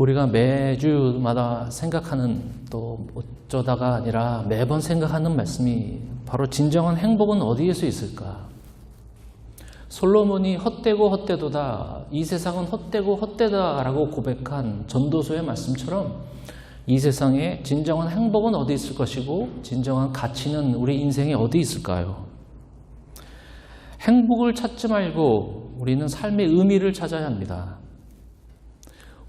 우리가 매주마다 생각하는 또 어쩌다가 아니라 매번 생각하는 말씀이 바로 진정한 행복은 어디에서 있을까? 솔로몬이 헛되고 헛되도다, 이 세상은 헛되고 헛되다 라고 고백한 전도서의 말씀처럼 이 세상에 진정한 행복은 어디 있을 것이고 진정한 가치는 우리 인생에 어디 있을까요? 행복을 찾지 말고 우리는 삶의 의미를 찾아야 합니다.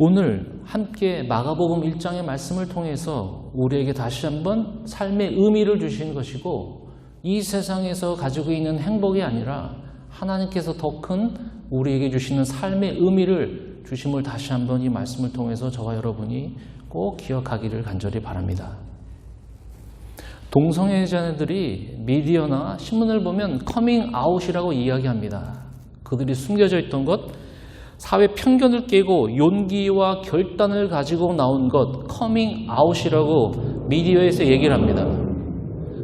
오늘 함께 마가복음 1장의 말씀을 통해서 우리에게 다시 한번 삶의 의미를 주시는 것이고 이 세상에서 가지고 있는 행복이 아니라 하나님께서 더 큰 우리에게 주시는 삶의 의미를 주심을 다시 한번 이 말씀을 통해서 저와 여러분이 꼭 기억하기를 간절히 바랍니다. 동성애자들이 미디어나 신문을 보면 커밍아웃이라고 이야기합니다. 그들이 숨겨져 있던 것, 사회 편견을 깨고 용기와 결단을 가지고 나온 것, 커밍아웃이라고 미디어에서 얘기를 합니다.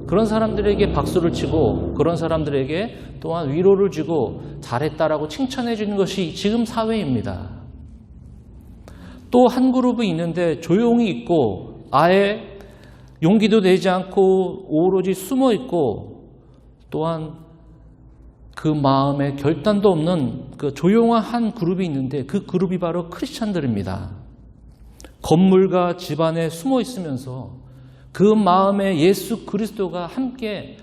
그런 사람들에게 박수를 치고 그런 사람들에게 또한 위로를 주고 잘했다라고 칭찬해 주는 것이 지금 사회입니다. 또 한 그룹이 있는데 조용히 있고 아예 용기도 내지 않고 오로지 숨어 있고 또한 그 마음에 결단도 없는 그 조용한 한 그룹이 있는데 그 그룹이 바로 크리스찬들입니다. 건물과 집안에 숨어 있으면서 그 마음에 예수 그리스도가 함께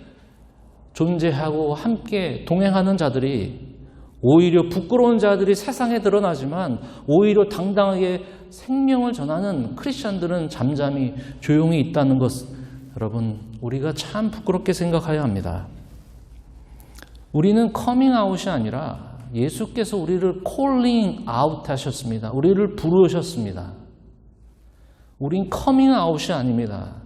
존재하고 함께 동행하는 자들이 오히려 부끄러운 자들이 세상에 드러나지만 오히려 당당하게 생명을 전하는 크리스찬들은 잠잠히 조용히 있다는 것, 여러분 우리가 참 부끄럽게 생각해야 합니다. 우리는 커밍아웃이 아니라 예수께서 우리를 콜링 아웃 하셨습니다. 우리를 부르셨습니다. 우린 커밍아웃이 아닙니다.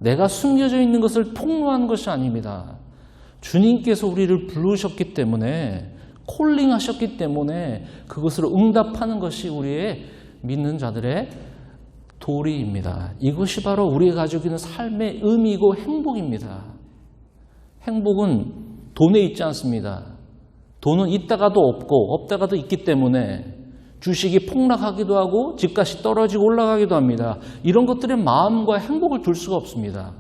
내가 숨겨져 있는 것을 폭로하는 것이 아닙니다. 주님께서 우리를 부르셨기 때문에 콜링하셨기 때문에 그것을 응답하는 것이 우리의 믿는 자들의 도리입니다. 이것이 바로 우리가 가지고 있는 삶의 의미이고 행복입니다. 행복은 돈에 있지 않습니다. 돈은 있다가도 없고 없다가도 있기 때문에 주식이 폭락하기도 하고 집값이 떨어지고 올라가기도 합니다. 이런 것들의 마음과 행복을 둘 수가 없습니다.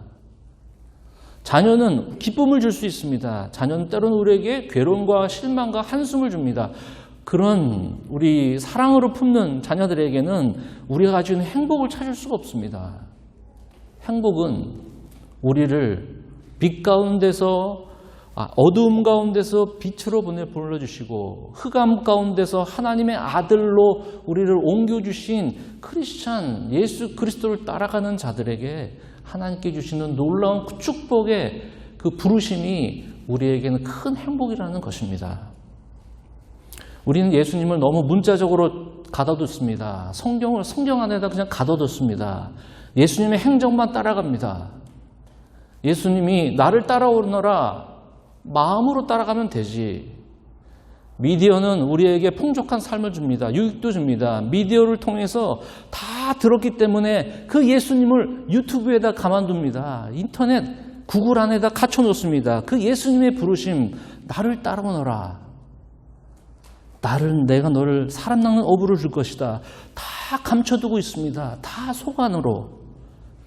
자녀는 기쁨을 줄 수 있습니다. 자녀는 때로는 우리에게 괴로움과 실망과 한숨을 줍니다. 그런 우리 사랑으로 품는 자녀들에게는 우리가 가지고 있는 행복을 찾을 수가 없습니다. 행복은 우리를 빛 가운데서 어두움 가운데서 빛으로 불러주시고 흑암 가운데서 하나님의 아들로 우리를 옮겨주신 크리스찬 예수 그리스도를 따라가는 자들에게 하나님께 주시는 놀라운 축복의 그 부르심이 우리에게는 큰 행복이라는 것입니다. 우리는 예수님을 너무 문자적으로 가둬뒀습니다. 성경 안에다 그냥 가둬뒀습니다. 예수님의 행정만 따라갑니다. 예수님이 나를 따라오너라 마음으로 따라가면 되지. 미디어는 우리에게 풍족한 삶을 줍니다. 유익도 줍니다. 미디어를 통해서 다 들었기 때문에 그 예수님을 유튜브에다 가만둡니다. 인터넷, 구글 안에다 갖춰놓습니다. 그 예수님의 부르심, 나를 따라오너라. 내가 너를 사람 낚는 어부를 줄 것이다. 다 감춰두고 있습니다. 다 속 안으로.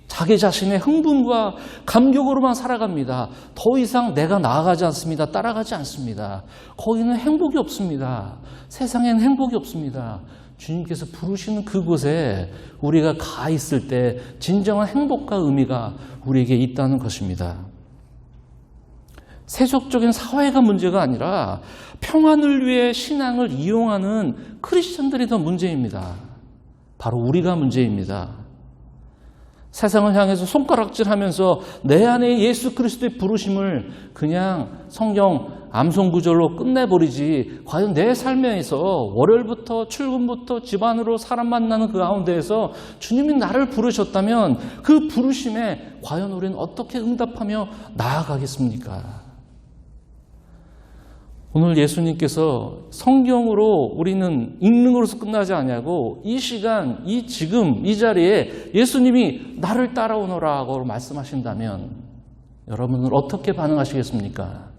자기 자신의 흥분과 감격으로만 살아갑니다. 더 이상 내가 나아가지 않습니다. 따라가지 않습니다. 거기는 행복이 없습니다. 세상에는 행복이 없습니다. 주님께서 부르시는 그곳에 우리가 가 있을 때 진정한 행복과 의미가 우리에게 있다는 것입니다. 세속적인 사회가 문제가 아니라 평안을 위해 신앙을 이용하는 크리스천들이 더 문제입니다. 바로 우리가 문제입니다. 세상을 향해서 손가락질하면서 내 안에 예수 그리스도의 부르심을 그냥 성경 암송구절로 끝내버리지 과연 내 삶에서 월요일부터 출근부터 집안으로 사람 만나는 그 가운데에서 주님이 나를 부르셨다면 그 부르심에 과연 우리는 어떻게 응답하며 나아가겠습니까? 오늘 예수님께서 성경으로 우리는 읽는 것으로 끝나지 않냐고 이 시간, 지금 이 자리에 예수님이 나를 따라오너라고 말씀하신다면 여러분은 어떻게 반응하시겠습니까?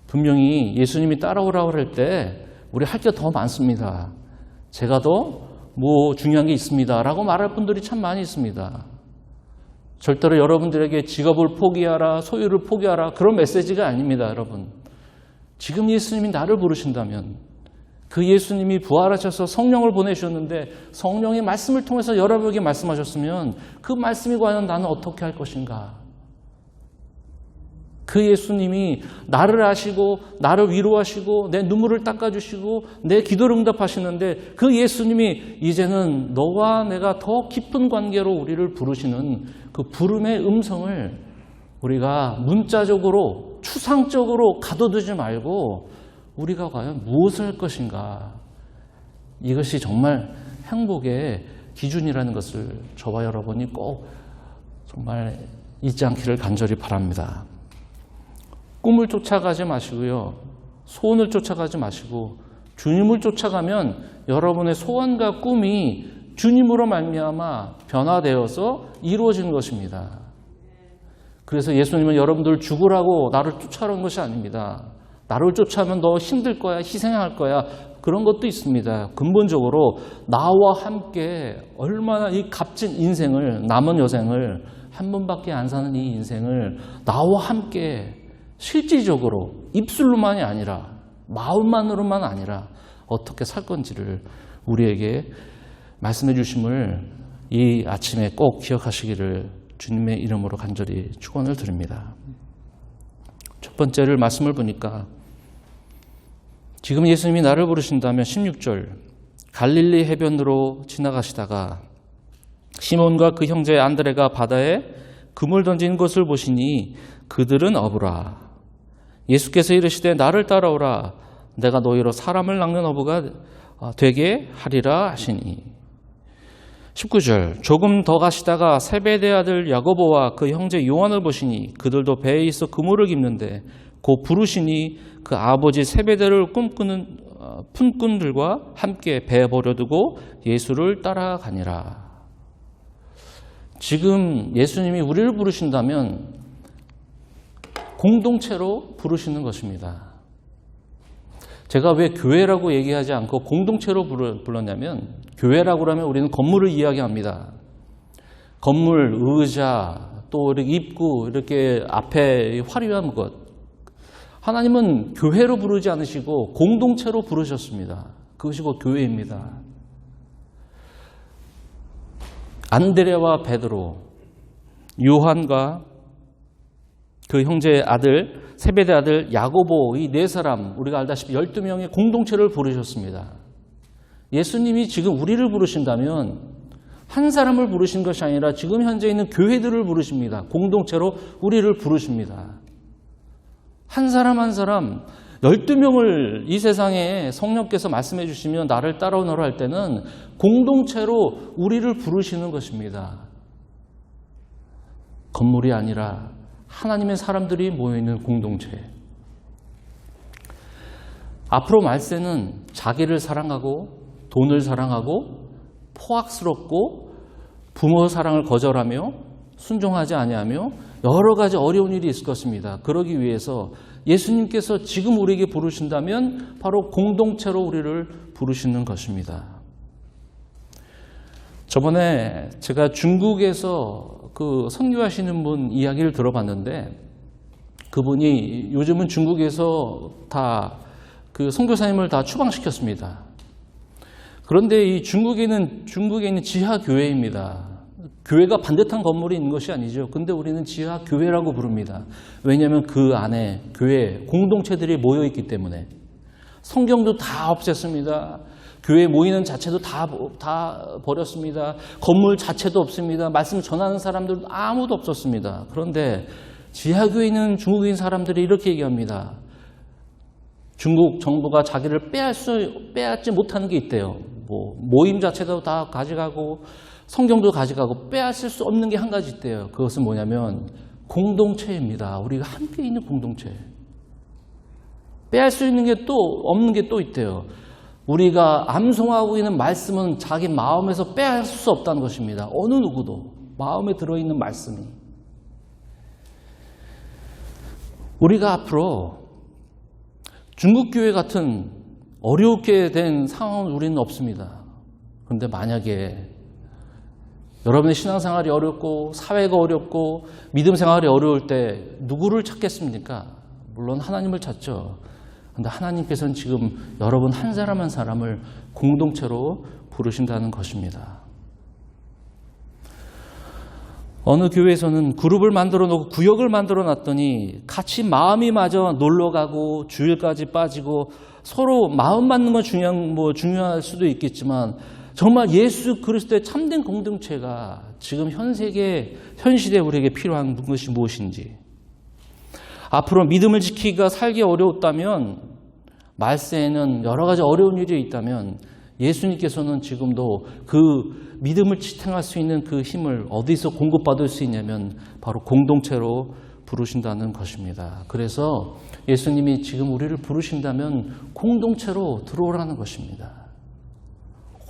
분명히 예수님이 따라오라고 할 때 우리 할 게 더 많습니다. 제가 더 뭐 중요한 게 있습니다 라고 말할 분들이 참 많이 있습니다. 절대로 여러분들에게 직업을 포기하라, 소유를 포기하라 그런 메시지가 아닙니다. 여러분, 지금 예수님이 나를 부르신다면, 그 예수님이 부활하셔서 성령을 보내주셨는데 성령의 말씀을 통해서 여러분에게 말씀하셨으면 그 말씀이 과연 나는 어떻게 할 것인가? 그 예수님이 나를 아시고 나를 위로하시고 내 눈물을 닦아주시고 내 기도를 응답하시는데, 그 예수님이 이제는 너와 내가 더 깊은 관계로 우리를 부르시는 그 부름의 음성을 우리가 문자적으로 추상적으로 가둬두지 말고 우리가 과연 무엇을 할 것인가? 이것이 정말 행복의 기준이라는 것을 저와 여러분이 꼭 정말 잊지 않기를 간절히 바랍니다. 꿈을 쫓아가지 마시고요. 소원을 쫓아가지 마시고 주님을 쫓아가면 여러분의 소원과 꿈이 주님으로 말미암아 변화되어서 이루어지는 것입니다. 그래서 예수님은 여러분들 죽으라고 나를 쫓아오는 것이 아닙니다. 나를 쫓아오면 너 힘들 거야, 희생할 거야, 그런 것도 있습니다. 근본적으로 나와 함께 얼마나 이 값진 인생을, 남은 여생을, 한 번밖에 안 사는 이 인생을 나와 함께 실질적으로 입술로만이 아니라 마음만으로만 아니라 어떻게 살 건지를 우리에게 말씀해 주심을 이 아침에 꼭 기억하시기를 주님의 이름으로 간절히 축원을 드립니다. 첫 번째를 말씀을 보니까 지금 예수님이 나를 부르신다면 16절, 갈릴리 해변으로 지나가시다가 시몬과 그 형제 안드레가 바다에 금을 던진 것을 보시니 그들은 어부라. 예수께서 이르시되 나를 따라오라. 내가 너희로 사람을 낚는 어부가 되게 하리라 하시니. 19절, 조금 더 가시다가 세베대 아들 야고보와 그 형제 요한을 보시니 그들도 배에 있어 그물을 깁는데 곧 부르시니 그 아버지 세베대를 꿈꾸는 품꾼들과 함께 배에 버려두고 예수를 따라가니라. 지금 예수님이 우리를 부르신다면 공동체로 부르시는 것입니다. 제가 왜 교회라고 얘기하지 않고 공동체로 불렀냐면, 교회라고 하면 우리는 건물을 이야기합니다. 건물, 의자, 또 이렇게 입구, 이렇게 앞에 화려한 것. 하나님은 교회로 부르지 않으시고 공동체로 부르셨습니다. 그것이 곧 교회입니다. 안드레와 베드로, 요한과 그 형제의 아들, 세베대 아들 야고보, 이 네 사람, 우리가 알다시피 12명의 공동체를 부르셨습니다. 예수님이 지금 우리를 부르신다면 한 사람을 부르신 것이 아니라 지금 현재 있는 교회들을 부르십니다. 공동체로 우리를 부르십니다. 한 사람 한 사람 12명을 이 세상에 성령께서 말씀해 주시면 나를 따라오너라 할 때는 공동체로 우리를 부르시는 것입니다. 건물이 아니라 하나님의 사람들이 모여있는 공동체. 앞으로 말세는 자기를 사랑하고 돈을 사랑하고 포악스럽고 부모 사랑을 거절하며 순종하지 아니하며 여러 가지 어려운 일이 있을 것입니다. 그러기 위해서 예수님께서 지금 우리에게 부르신다면 바로 공동체로 우리를 부르시는 것입니다. 저번에 제가 중국에서 그 선교하시는 분 이야기를 들어봤는데, 그분이 요즘은 중국에서 다 그 선교사님을 다 추방시켰습니다. 그런데 이 중국에 있는 지하 교회입니다. 교회가 반듯한 건물이 있는 것이 아니죠. 근데 우리는 지하 교회라고 부릅니다. 왜냐하면 그 안에 교회 공동체들이 모여 있기 때문에. 성경도 다 없앴습니다. 교회 모이는 자체도 다 버렸습니다. 건물 자체도 없습니다. 말씀 전하는 사람들도 아무도 없었습니다. 그런데 지하교회에 있는 중국인 사람들이 이렇게 얘기합니다. 중국 정부가 자기를 빼앗지 못하는 게 있대요. 모임 자체도 다 가져가고 성경도 가져가고 빼앗을 수 없는 게 한 가지 있대요. 그것은 뭐냐면 공동체입니다. 우리가 함께 있는 공동체. 빼앗을 수 있는 게 또 없는 게 또 있대요. 우리가 암송하고 있는 말씀은 자기 마음에서 빼앗을 수 없다는 것입니다. 어느 누구도 마음에 들어있는 말씀이. 우리가 앞으로 중국교회 같은 어렵게 된 상황은 우리는 없습니다. 그런데 만약에 여러분의 신앙생활이 어렵고 사회가 어렵고 믿음 생활이 어려울 때 누구를 찾겠습니까? 물론 하나님을 찾죠. 그런데 하나님께서는 지금 여러분 한 사람 한 사람을 공동체로 부르신다는 것입니다. 어느 교회에서는 그룹을 만들어 놓고 구역을 만들어 놨더니 같이 마음이 맞아 놀러 가고 주일까지 빠지고 서로 마음 맞는 건 중요할 수도 있겠지만 정말 예수 그리스도의 참된 공동체가 지금 현 시대에 우리에게 필요한 것이 무엇인지, 앞으로 믿음을 지키기가 살기 어려웠다면, 말세에는 여러 가지 어려운 일이 있다면 예수님께서는 지금도 그 믿음을 지탱할 수 있는 그 힘을 어디서 공급받을 수 있냐면 바로 공동체로 부르신다는 것입니다. 그래서 예수님이 지금 우리를 부르신다면 공동체로 들어오라는 것입니다.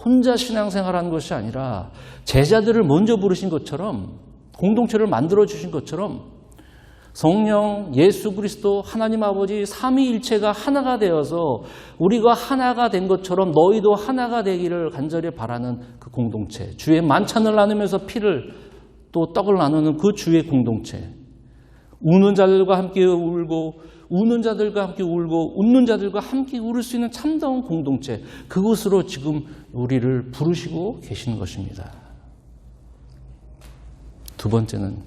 혼자 신앙생활하는 것이 아니라 제자들을 먼저 부르신 것처럼, 공동체를 만들어주신 것처럼 성령, 예수 그리스도, 하나님 아버지 삼위일체가 하나가 되어서 우리가 하나가 된 것처럼 너희도 하나가 되기를 간절히 바라는 그 공동체, 주의 만찬을 나누면서 피를 또 떡을 나누는 그 주의 공동체, 우는 자들과 함께 울고 우는 자들과 함께 울고 웃는 자들과 함께 울을 수 있는 참다운 공동체, 그곳으로 지금 우리를 부르시고 계시는 것입니다. 두 번째는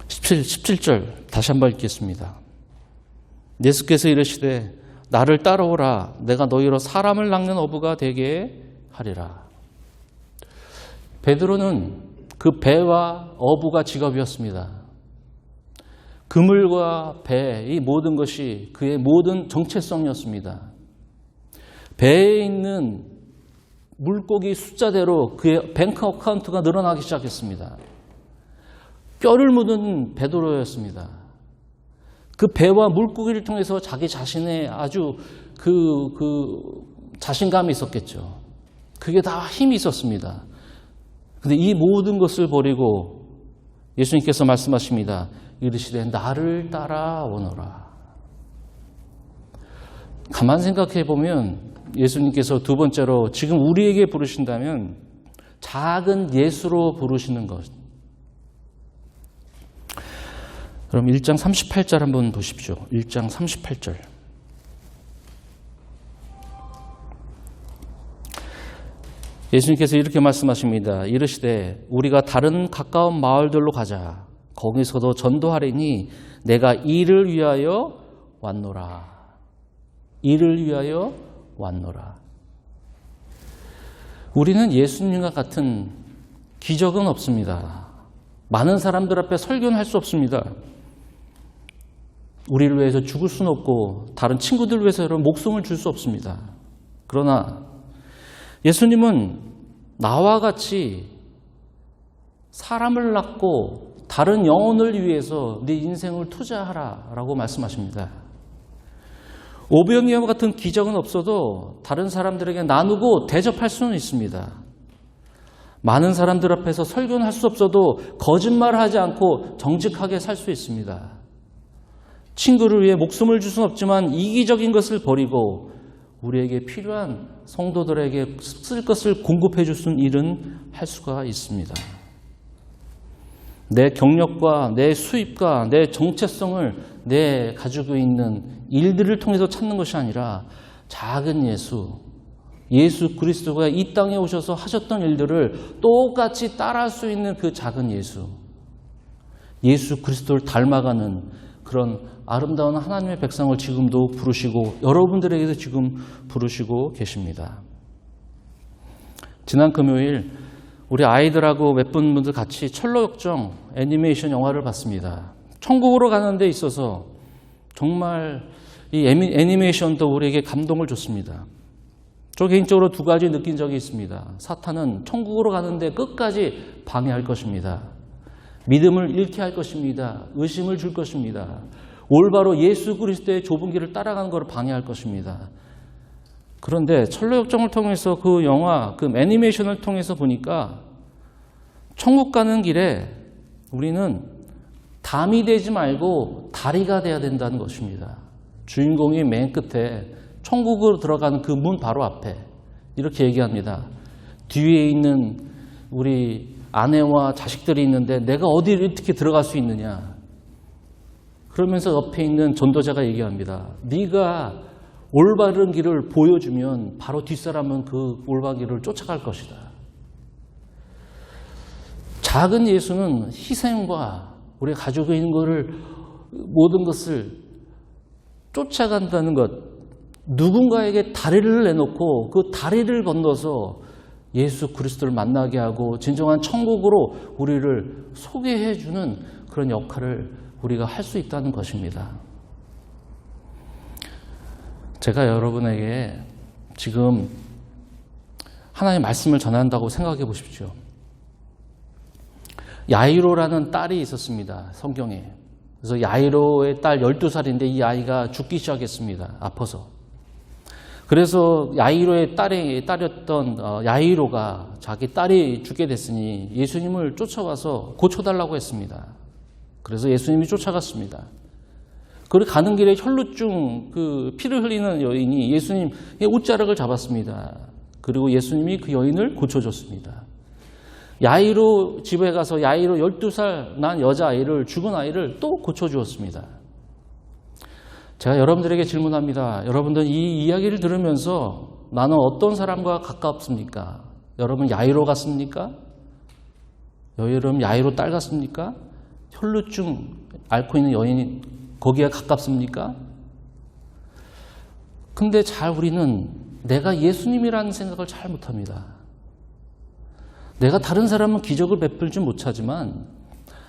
17절 다시 한번 읽겠습니다. 예수께서 이르시되 나를 따라오라, 내가 너희로 사람을 낚는 어부가 되게 하리라. 베드로는 그 배와 어부가 직업이었습니다. 그물과 배, 이 모든 것이 그의 모든 정체성이었습니다. 배에 있는 물고기 숫자대로 그의 뱅크 어카운트가 늘어나기 시작했습니다. 뼈를 묻은 베드로였습니다. 그 배와 물고기를 통해서 자기 자신의 아주 자신감이 있었겠죠. 그게 다 힘이 있었습니다. 그런데 이 모든 것을 버리고 예수님께서 말씀하십니다. 이르시되 나를 따라오너라. 가만 생각해 보면 예수님께서 두 번째로 지금 우리에게 부르신다면 작은 예수로 부르시는 것. 그럼 1장 38절 한번 보십시오. 1장 38절. 예수님께서 이렇게 말씀하십니다. 이르시되 우리가 다른 가까운 마을들로 가자. 거기서도 전도하리니 내가 이를 위하여 왔노라. 이를 위하여 왔노라. 우리는 예수님과 같은 기적은 없습니다. 많은 사람들 앞에 설교는 할 수 없습니다. 우리를 위해서 죽을 수는 없고 다른 친구들 위해서 목숨을 줄 수 없습니다. 그러나 예수님은 나와 같이 사람을 낳고 다른 영혼을 위해서 네 인생을 투자하라 라고 말씀하십니다. 오병이어와 같은 기적은 없어도 다른 사람들에게 나누고 대접할 수는 있습니다. 많은 사람들 앞에서 설교는 할 수 없어도 거짓말하지 않고 정직하게 살 수 있습니다. 친구를 위해 목숨을 줄 수는 없지만 이기적인 것을 버리고 우리에게 필요한 성도들에게 쓸 것을 공급해 줄 수 있는 일은 할 수가 있습니다. 내 경력과 내 수입과 내 정체성을 내 가지고 있는 일들을 통해서 찾는 것이 아니라 작은 예수 그리스도가 이 땅에 오셔서 하셨던 일들을 똑같이 따라할 수 있는 그 작은 예수 그리스도를 닮아가는 그런 아름다운 하나님의 백성을 지금도 부르시고 여러분들에게도 지금 부르시고 계십니다. 지난 금요일 우리 아이들하고 몇 분들 같이 철로역정 애니메이션 영화를 봤습니다. 천국으로 가는 데 있어서 정말 이 애니메이션도 우리에게 감동을 줬습니다. 저 개인적으로 두 가지 느낀 적이 있습니다. 사탄은 천국으로 가는데 끝까지 방해할 것입니다. 믿음을 잃게 할 것입니다. 의심을 줄 것입니다. 올바로 예수 그리스도의 좁은 길을 따라가는 것을 방해할 것입니다. 그런데 철로역정을 통해서 그 영화, 그 애니메이션을 통해서 보니까 천국 가는 길에 우리는 담이 되지 말고 다리가 돼야 된다는 것입니다. 주인공이 맨 끝에 천국으로 들어가는 그 문 바로 앞에 이렇게 얘기합니다. 뒤에 있는 우리 아내와 자식들이 있는데 내가 어디를 어떻게 들어갈 수 있느냐. 그러면서 옆에 있는 전도자가 얘기합니다. 네가 올바른 길을 보여주면 바로 뒷사람은 그 올바른 길을 쫓아갈 것이다. 작은 예수는 희생과 우리가 가지고 있는 것을 모든 것을 쫓아간다는 것, 누군가에게 다리를 내놓고 그 다리를 건너서 예수 그리스도를 만나게 하고 진정한 천국으로 우리를 소개해 주는 그런 역할을 우리가 할 수 있다는 것입니다. 제가 여러분에게 지금 하나님의 말씀을 전한다고 생각해 보십시오. 야이로라는 딸이 있었습니다. 성경에. 그래서 야이로의 딸 12살인데 이 아이가 죽기 시작했습니다. 아파서. 그래서 야이로의 딸이었던 야이로가 자기 딸이 죽게 됐으니 예수님을 쫓아와서 고쳐달라고 했습니다. 그래서 예수님이 쫓아갔습니다. 그리고 가는 길에 혈루증 피를 흘리는 여인이 예수님의 옷자락을 잡았습니다. 그리고 예수님이 그 여인을 고쳐줬습니다. 야이로 집에 가서 야이로 12살 난 여자아이를 죽은 아이를 또 고쳐주었습니다. 제가 여러분들에게 질문합니다. 여러분들 이 이야기를 들으면서 나는 어떤 사람과 가깝습니까? 여러분 야이로 같습니까? 여러분 야이로 딸 같습니까? 혈루증 앓고 있는 여인이 거기에 가깝습니까? 근데 우리는 내가 예수님이라는 생각을 잘 못합니다. 내가 다른 사람은 기적을 베풀지 못하지만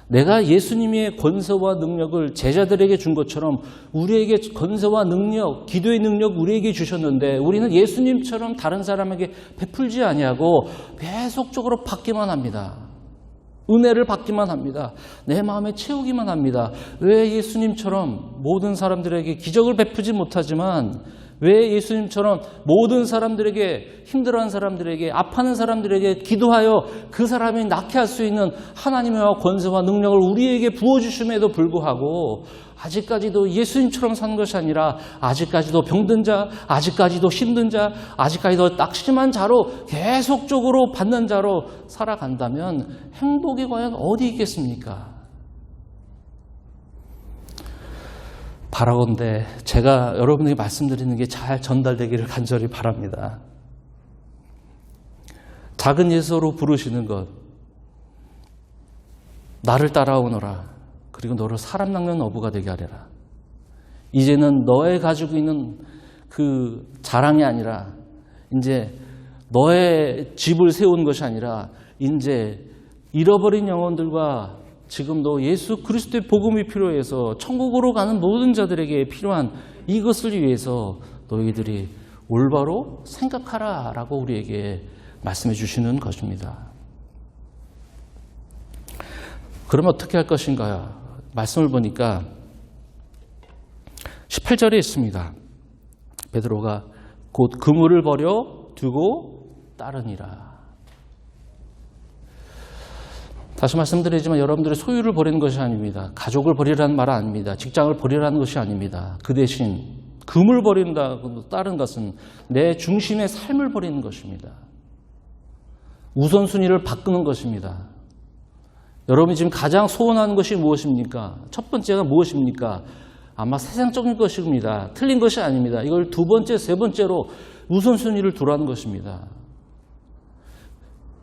내가 예수님의 권세와 능력을 제자들에게 준 것처럼 우리에게 권세와 능력, 기도의 능력 우리에게 주셨는데 우리는 예수님처럼 다른 사람에게 베풀지 아니하고 계속적으로 받기만 합니다. 은혜를 받기만 합니다. 내 마음에 채우기만 합니다. 왜 예수님처럼 모든 사람들에게 기적을 베푸지 못하지만 왜 예수님처럼 모든 사람들에게 힘들어하는 사람들에게 아파하는 사람들에게 기도하여 그 사람이 낫게 할 수 있는 하나님의 권세와 능력을 우리에게 부어주심에도 불구하고 아직까지도 예수님처럼 사는 것이 아니라 아직까지도 병든 자, 아직까지도 힘든 자, 아직까지도 낙심한 자로 계속적으로 받는 자로 살아간다면 행복이 과연 어디 있겠습니까? 바라건대 제가 여러분에게 말씀드리는 게 잘 전달되기를 간절히 바랍니다. 작은 예수로 부르시는 것, 나를 따라오너라. 그리고 너를 사람 낚는 어부가 되게 하리라. 이제는 너의 가지고 있는 그 자랑이 아니라 이제 너의 집을 세운 것이 아니라 이제 잃어버린 영혼들과 지금도 예수 그리스도의 복음이 필요해서 천국으로 가는 모든 자들에게 필요한 이것을 위해서 너희들이 올바로 생각하라 라고 우리에게 말씀해 주시는 것입니다. 그러면 어떻게 할 것인가요? 말씀을 보니까 18절에 있습니다. 베드로가 곧 그물을 버려 두고 따르니라. 다시 말씀드리지만 여러분들의 소유를 버리는 것이 아닙니다. 가족을 버리라는 말은 아닙니다. 직장을 버리라는 것이 아닙니다. 그 대신 금을 버린다고 따른 것은 내 중심의 삶을 버리는 것입니다. 우선순위를 바꾸는 것입니다. 여러분이 지금 가장 소원하는 것이 무엇입니까? 첫 번째가 무엇입니까? 아마 세상적인 것입니다. 틀린 것이 아닙니다. 이걸 두 번째, 세 번째로 우선순위를 두라는 것입니다.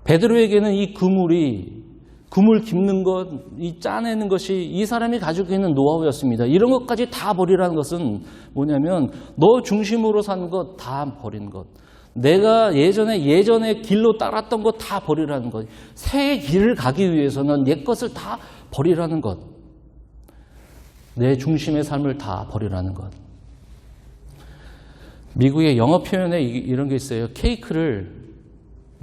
베드로에게는 이 그물 깁는 것, 이 짜내는 것이 이 사람이 가지고 있는 노하우였습니다. 이런 것까지 다 버리라는 것은 뭐냐면 너 중심으로 산 것 다 버리는 것. 내가 예전에 길로 따랐던 것 다 버리라는 것. 새 길을 가기 위해서는 옛 것을 다 버리라는 것. 내 중심의 삶을 다 버리라는 것. 미국의 영어 표현에 이런 게 있어요. 케이크를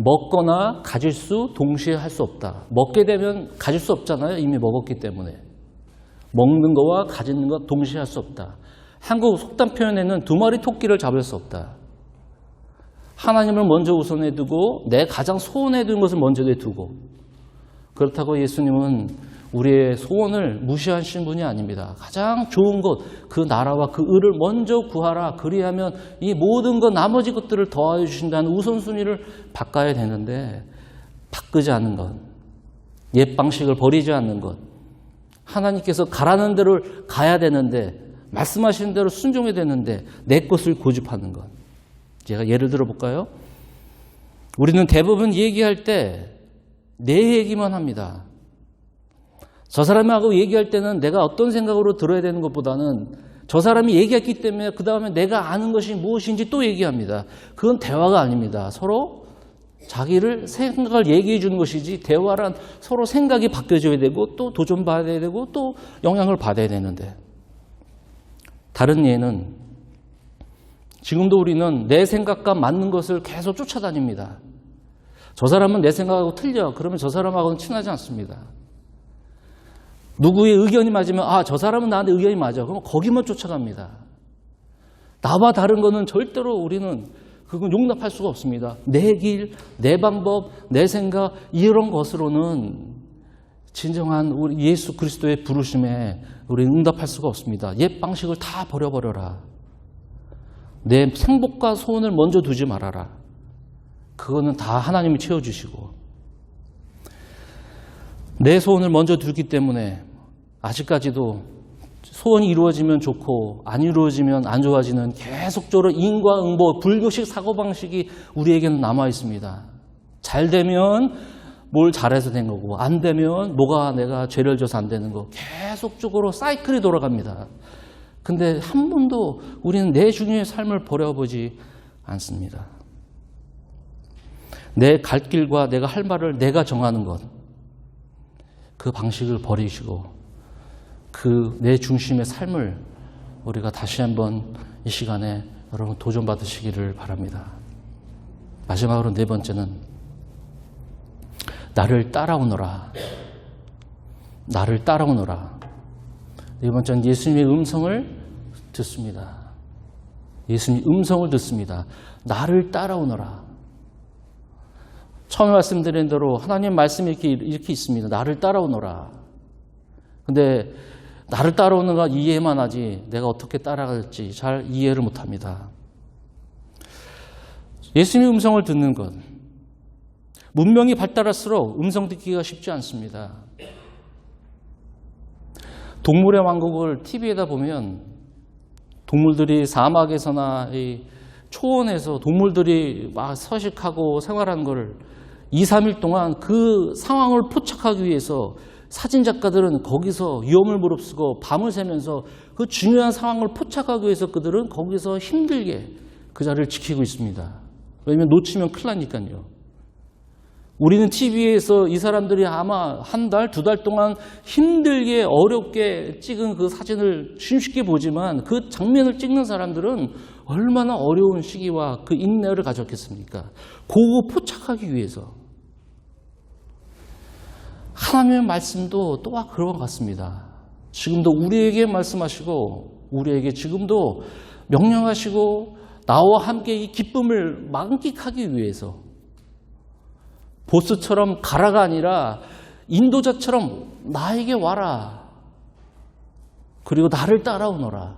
먹거나 가질 수 동시에 할 수 없다. 먹게 되면 가질 수 없잖아요. 이미 먹었기 때문에. 먹는 거와 가지는 것 동시에 할 수 없다. 한국 속담 표현에는 두 마리 토끼를 잡을 수 없다. 하나님을 먼저 우선해 두고 내 가장 소원해 두는 것을 먼저 두고, 그렇다고 예수님은 우리의 소원을 무시하신 분이 아닙니다. 가장 좋은 것, 그 나라와 그 의를 먼저 구하라. 그리하면 이 모든 것, 나머지 것들을 더하여 주신다는 우선순위를 바꿔야 되는데 바꾸지 않는 것, 옛 방식을 버리지 않는 것, 하나님께서 가라는 대로 가야 되는데 말씀하시는 대로 순종해야 되는데 내 것을 고집하는 것. 제가 예를 들어 볼까요? 우리는 대부분 얘기할 때 내 얘기만 합니다. 저 사람하고 얘기할 때는 내가 어떤 생각으로 들어야 되는 것보다는 저 사람이 얘기했기 때문에 그 다음에 내가 아는 것이 무엇인지 또 얘기합니다. 그건 대화가 아닙니다. 서로 자기를 생각을 얘기해 주는 것이지, 대화란 서로 생각이 바뀌어져야 되고 또 도전받아야 되고 또 영향을 받아야 되는데, 다른 예는 지금도 우리는 내 생각과 맞는 것을 계속 쫓아다닙니다. 저 사람은 내 생각하고 틀려. 그러면 저 사람하고는 친하지 않습니다. 누구의 의견이 맞으면 저 사람은 나한테 의견이 맞아. 그럼 거기만 쫓아갑니다. 나와 다른 거는 절대로 우리는 그건 용납할 수가 없습니다. 내 길, 내 방법, 내 생각, 이런 것으로는 진정한 우리 예수 그리스도의 부르심에 우리는 응답할 수가 없습니다. 옛 방식을 다 버려버려라. 내 생복과 소원을 먼저 두지 말아라. 그거는 다 하나님이 채워주시고, 내 소원을 먼저 두기 때문에 아직까지도 소원이 이루어지면 좋고 안 이루어지면 안 좋아지는 계속적으로 인과응보, 불교식 사고방식이 우리에게는 남아 있습니다. 잘 되면 뭘 잘해서 된 거고, 안 되면 뭐가 내가 죄를 져서 안 되는 거, 계속적으로 사이클이 돌아갑니다. 근데 한 번도 우리는 내 중요의 삶을 버려보지 않습니다. 내 갈 길과 내가 할 말을 내가 정하는 것, 그 방식을 버리시고 그 내 중심의 삶을 우리가 다시 한번 이 시간에 여러분 도전받으시기를 바랍니다. 마지막으로 네 번째는 나를 따라오너라. 나를 따라오너라. 네 번째는 예수님의 음성을 듣습니다. 예수님의 음성을 듣습니다. 나를 따라오너라. 처음에 말씀드린 대로 하나님 말씀이 이렇게 있습니다. 나를 따라오너라. 근데 나를 따라오는 거 이해만 하지 내가 어떻게 따라갈지 잘 이해를 못합니다. 예수님의 음성을 듣는 것. 문명이 발달할수록 음성 듣기가 쉽지 않습니다. 동물의 왕국을 TV에다 보면 동물들이 사막에서나 이 초원에서 동물들이 막 서식하고 생활하는 걸 2, 3일 동안 그 상황을 포착하기 위해서 사진작가들은 거기서 위험을 무릅쓰고 밤을 새면서 그 중요한 상황을 포착하기 위해서 그들은 거기서 힘들게 그 자리를 지키고 있습니다. 왜냐하면 놓치면 큰일 나니까요. 우리는 TV에서 이 사람들이 아마 한 달, 2달 동안 힘들게 어렵게 찍은 그 사진을 쉽게 보지만 그 장면을 찍는 사람들은 얼마나 어려운 시기와 그 인내를 가졌겠습니까? 그거 포착하기 위해서. 하나님의 말씀도 또한 그런 것 같습니다. 지금도 우리에게 말씀하시고 우리에게 지금도 명령하시고 나와 함께 이 기쁨을 만끽하기 위해서 보스처럼 가라가 아니라 인도자처럼 나에게 와라. 그리고 나를 따라오너라.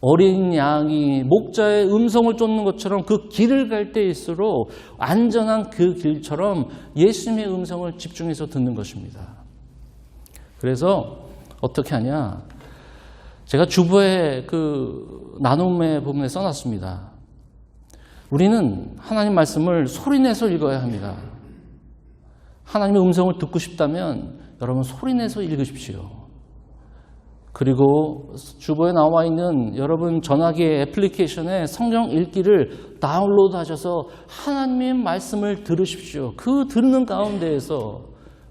어린 양이 목자의 음성을 쫓는 것처럼 그 길을 갈 때일수록 안전한 그 길처럼 예수님의 음성을 집중해서 듣는 것입니다. 그래서 어떻게 하냐? 제가 주보에 그 나눔의 부분에 써놨습니다. 우리는 하나님 말씀을 소리내서 읽어야 합니다. 하나님의 음성을 듣고 싶다면 여러분 소리내서 읽으십시오. 그리고 주보에 나와 있는 여러분 전화기 애플리케이션에 성경 읽기를 다운로드 하셔서 하나님의 말씀을 들으십시오. 그 듣는 가운데에서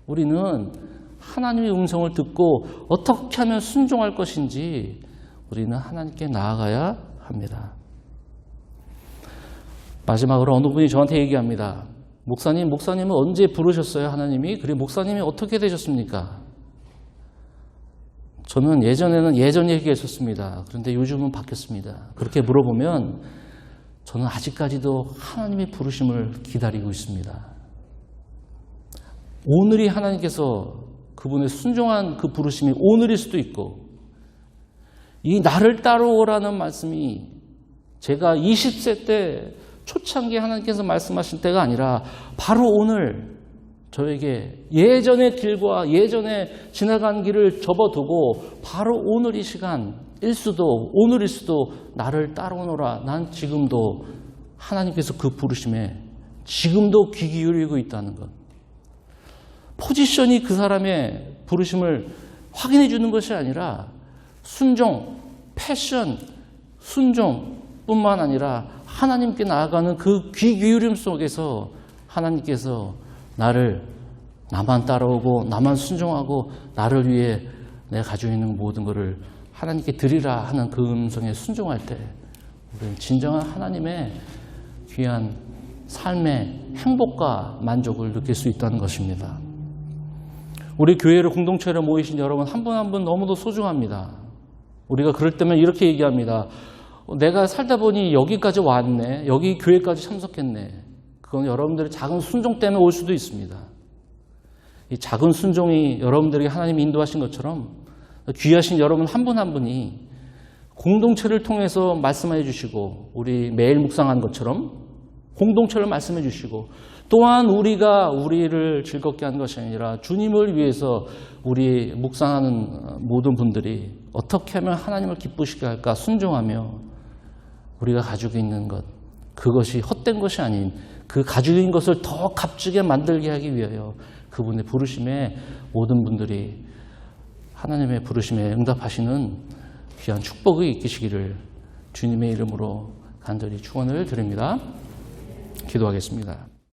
우리는 하나님의 음성을 듣고 어떻게 하면 순종할 것인지 우리는 하나님께 나아가야 합니다. 마지막으로 어느 분이 저한테 얘기합니다. 목사님은 언제 부르셨어요, 하나님이? 그리고 목사님이 어떻게 되셨습니까? 저는 예전에는 예전 얘기했었습니다. 그런데 요즘은 바뀌었습니다. 그렇게 물어보면 저는 아직까지도 하나님의 부르심을 기다리고 있습니다. 오늘이 하나님께서 그분의 순종한 그 부르심이 오늘일 수도 있고, 이 나를 따라오라는 말씀이 제가 20세 때 초창기에 하나님께서 말씀하신 때가 아니라 바로 오늘 저에게 예전의 길과 예전에 지나간 길을 접어두고 바로 오늘 이 시간일 수도, 오늘일 수도 나를 따라오너라. 난 지금도 하나님께서 그 부르심에 지금도 귀 기울이고 있다는 것. 포지션이 그 사람의 부르심을 확인해 주는 것이 아니라 순종, 패션, 순종뿐만 아니라 하나님께 나아가는 그 귀 기울임 속에서 하나님께서 나만 따라오고 나만 순종하고 나를 위해 내가 가지고 있는 모든 것을 하나님께 드리라 하는 그 음성에 순종할 때 우리는 진정한 하나님의 귀한 삶의 행복과 만족을 느낄 수 있다는 것입니다. 우리 교회를 공동체로 모이신 여러분 한 분 한 분 너무도 소중합니다. 우리가 그럴 때면 이렇게 얘기합니다. 내가 살다 보니 여기까지 왔네. 여기 교회까지 참석했네. 그건 여러분들의 작은 순종 때문에 올 수도 있습니다. 이 작은 순종이 여러분들에게 하나님이 인도하신 것처럼 귀하신 여러분 한 분 한 분이 공동체를 통해서 말씀해 주시고 우리 매일 묵상한 것처럼 공동체를 말씀해 주시고 또한 우리가 우리를 즐겁게 하는 것이 아니라 주님을 위해서 우리 묵상하는 모든 분들이 어떻게 하면 하나님을 기쁘시게 할까 순종하며 우리가 가지고 있는 것, 그것이 헛된 것이 아닌 그 가지고 있는 것을 더 값지게 만들게 하기 위하여 그분의 부르심에 모든 분들이 하나님의 부르심에 응답하시는 귀한 축복이 있으시기를 주님의 이름으로 간절히 축원을 드립니다. 기도하겠습니다.